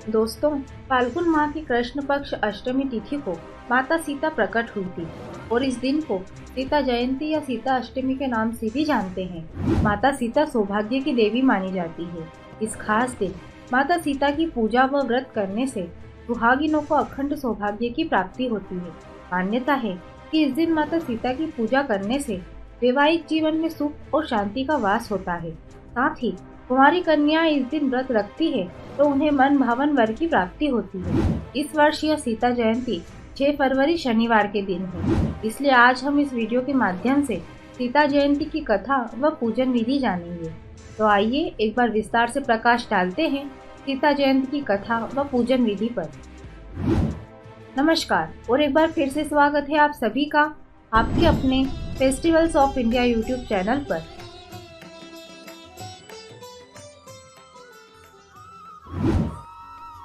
दोस्तों, फाल्गुन माह की कृष्ण पक्ष अष्टमी तिथि को माता सीता प्रकट हुई थी और इस दिन को सीता जयंती या सीता अष्टमी के नाम से भी जानते हैं। माता सीता सौभाग्य की देवी मानी जाती है। इस खास दिन माता सीता की पूजा व व्रत करने से सुहागिनों को अखंड सौभाग्य की प्राप्ति होती है। मान्यता है कि इस दिन माता सीता की पूजा करने से वैवाहिक जीवन में सुख और शांति का वास होता है। साथ ही कुंवारी कन्या इस दिन व्रत रखती है तो उन्हें मन भावन वर की प्राप्ति होती है। इस वर्ष यह सीता जयंती 6 फरवरी शनिवार के दिन है, इसलिए आज हम इस वीडियो के माध्यम से सीता जयंती की कथा व पूजन विधि जानेंगे। तो आइए एक बार विस्तार से प्रकाश डालते हैं सीता जयंती की कथा व पूजन विधि पर। नमस्कार और एक बार फिर से स्वागत है आप सभी का आपके अपने festivals of India YouTube channel पर।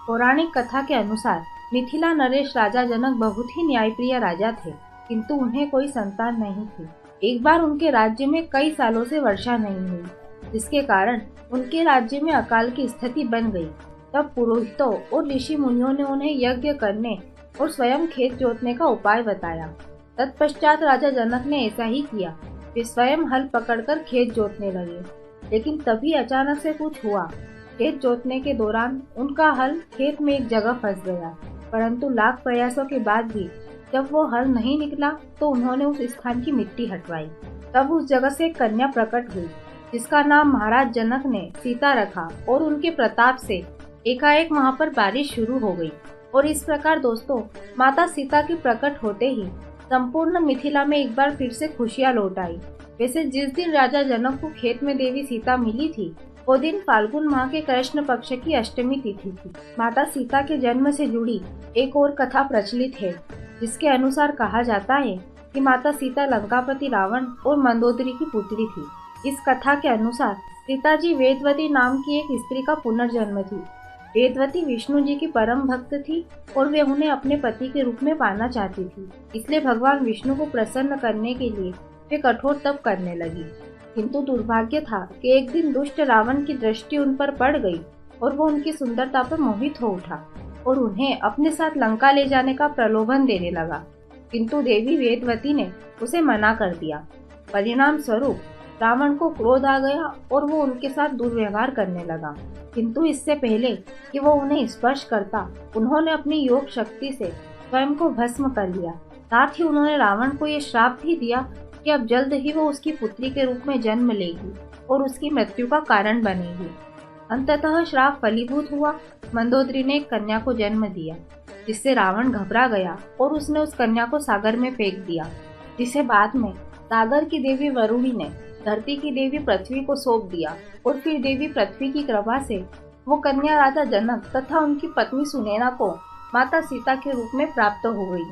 पौराणिक कथा के अनुसार मिथिला नरेश राजा जनक बहुत ही न्यायप्रिय राजा थे, किंतु उन्हें कोई संतान नहीं थी। एक बार उनके राज्य में कई सालों से वर्षा नहीं हुई, जिसके कारण उनके राज्य में अकाल की स्थिति बन गई। तब पुरोहितों और ऋषि मुनियों ने उन्हें यज्ञ करने और स्वयं खेत जोतने का उपाय बताया। तत्पश्चात राजा जनक ने ऐसा ही किया। वे स्वयं हल पकड़कर खेत जोतने लगे, लेकिन तभी अचानक से कुछ हुआ। खेत जोतने के दौरान उनका हल खेत में एक जगह फंस गया, परंतु लाख प्रयासों के बाद भी जब वो हल नहीं निकला तो उन्होंने उस स्थान की मिट्टी हटवाई। तब उस जगह से एक कन्या प्रकट हुई, जिसका नाम महाराज जनक ने सीता रखा और उनके प्रताप से एकाएक वहाँ पर बारिश शुरू हो गई। और इस प्रकार दोस्तों, माता सीता के प्रकट होते ही संपूर्ण मिथिला में एक बार फिर से खुशियाँ लौट आई। वैसे जिस दिन राजा जनक को खेत में देवी सीता मिली थी, वो दिन फाल्गुन माह के कृष्ण पक्ष की अष्टमी तिथि थी। माता सीता के जन्म से जुड़ी एक और कथा प्रचलित है, जिसके अनुसार कहा जाता है कि माता सीता लंकापति रावण और मंदोदरी की पुत्री थी। इस कथा के अनुसार सीता जी वेदवती नाम की एक स्त्री का पुनर्जन्म थी। वेदवती विष्णु जी की परम भक्त थी और वे उन्हें अपने पति के रूप में पाना चाहती थी। इसलिए भगवान विष्णु को प्रसन्न करने के लिए वे कठोर तप करने लगी। किंतु दुर्भाग्य था कि एक दिन दुष्ट रावण की दृष्टि उन पर पड़ गई और वो उनकी सुंदरता पर मोहित हो उठा और उन्हें अपने साथ लंका ले जाने का प्रलोभन देने लगा। किंतु देवी वेदवती ने उसे मना कर दिया। परिणाम स्वरूप रावण को क्रोध आ गया और वो उनके साथ दुर्व्यवहार करने लगा। किंतु इससे पहले कि वो उन्हें स्पर्श करता, उन्होंने अपनी योग शक्ति से स्वयं को भस्म कर लिया। साथ ही उन्होंने रावण को ये श्राप भी दिया कि अब जल्द ही वो उसकी पुत्री के रूप में जन्म लेगी और उसकी मृत्यु का कारण बनेगी। अंततः श्राप फलीभूत हुआ। मंदोदरी ने एक कन्या को जन्म दिया, जिससे रावण घबरा गया और उसने उस कन्या को सागर में फेंक दिया, जिसे बाद में सागर की देवी वरुणी ने धरती की देवी पृथ्वी को सौंप दिया। और फिर देवी पृथ्वी की कृपा से वो कन्या राजा जनक तथा उनकी पत्नी सुनैना को माता सीता के रूप में प्राप्त हो गई।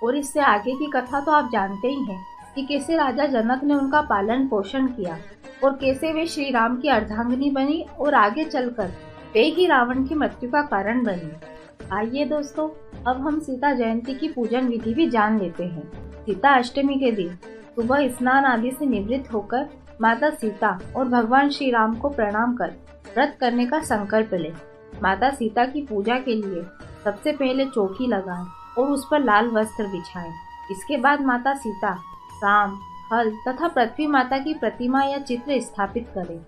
और इससे आगे की कथा तो आप जानते ही हैं कि कैसे राजा जनक ने उनका पालन पोषण किया और कैसे वे श्री राम की अर्धांगिनी बनी और आगे चलकर वे ही रावण की मृत्यु का कारण बनी। आइए दोस्तों, अब हम सीता जयंती की पूजन विधि भी जान लेते हैं। सीता अष्टमी के दिन सुबह स्नान आदि से निवृत्त होकर माता सीता और भगवान श्री राम को प्रणाम कर व्रत करने का संकल्प ले। माता सीता की पूजा के लिए सबसे पहले चौकी लगाएं और उस पर लाल वस्त्र बिछाएं। इसके बाद माता सीता, राम, हल तथा पृथ्वी माता की प्रतिमा या चित्र स्थापित करें।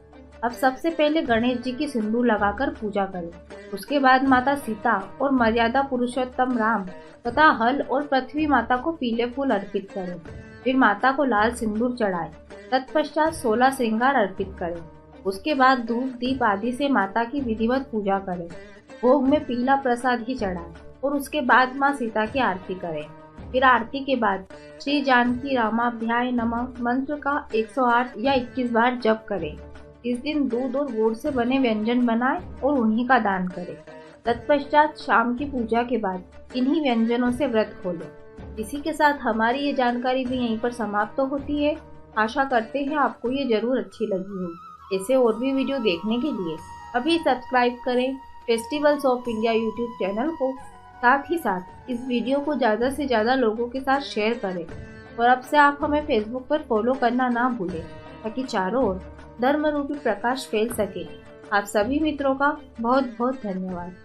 अब सबसे पहले गणेश जी की सिंदूर लगाकर पूजा करें। उसके बाद माता सीता और मर्यादा पुरुषोत्तम राम तथा हल और पृथ्वी माता को पीले फूल अर्पित करें। फिर माता को लाल सिंदूर चढ़ाएं। तत्पश्चात 16 श्रृंगार अर्पित करें। उसके बाद धूप दीप आदि से माता की विधिवत पूजा करें। भोग में पीला प्रसाद ही चढ़ाएं और उसके बाद माँ सीता की आरती करें। फिर आरती के बाद श्री जानकी रामाभ्याय नमः मंत्र का 108 या 21 बार जप करें। इस दिन दूध और गुड़ से बने व्यंजन बनाएं और उन्हीं का दान करें। तत्पश्चात शाम की पूजा के बाद इन्हीं व्यंजनों से व्रत खोलें। इसी के साथ हमारी ये जानकारी भी यहीं पर समाप्त होती है। आशा करते हैं आपको ये जरूर अच्छी लगी हो। ऐसे और भी वीडियो देखने के लिए अभी सब्सक्राइब करें festivals of India YouTube channel को। साथ ही साथ इस वीडियो को ज़्यादा से ज़्यादा लोगों के साथ शेयर करें और अब से आप हमें फेसबुक पर फॉलो करना ना भूलें, ताकि चारों ओर धर्म रूपी प्रकाश फैल सके। आप सभी मित्रों का बहुत बहुत धन्यवाद।